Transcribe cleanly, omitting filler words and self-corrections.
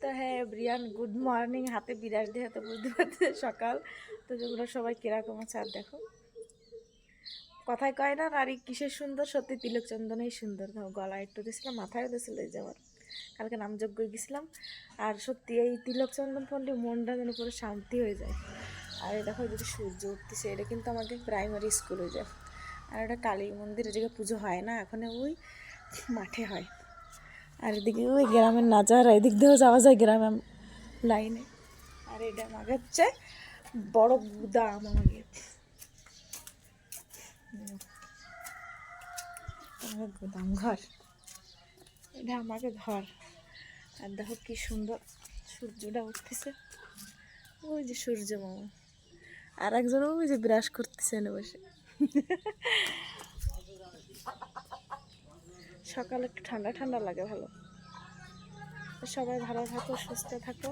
তো হ্যাঁ Brian good morning, হাতে বিরাট দিয়ে হাতে বুঝতে পারছে সকাল। তো যেগুলো সবাই কিরকম আছে আর দেখো, কথায় কয় না নারী কিসের সুন্দর, সত্যি তিলক চন্দনেই সুন্দর। দেখো গলায় একটু দিয়েছিলাম, মাথায় দিয়েছিল, এই যে আমার কালকে নামযজ্ঞ গেছিলাম। আর সত্যি এই তিলক চন্দন পড়লে মনটা যেন পুরো শান্তি হয়ে যায়। আর এই দেখো যদি সূর্য উঠতেছে, এটা কিন্তু আমাকে প্রাইমারি স্কুলে যায়। আর এটা কালী মন্দির, এদিকে পুজো হয় না এখন, ওই মাঠে হয়। আর এদিকে ওই গ্রামের নাজারা, এদিক দিয়েও যাওয়া যায় গ্রামে লাইনে। আর এটা আমাকে হচ্ছে বড় গুদাম, আমাকে গুদাম ঘর, এটা আমাকে ঘর। আর দেখো কি সুন্দর সূর্যটা উঠতেছে, ওই যে সূর্য মামা। আর একজন ওই যে ব্রাশ করতেছে না বসে। সকালে একটু ঠান্ডা ঠান্ডা লাগে ভালো। সবাই ভালো থাকো, সুস্থ থাকো।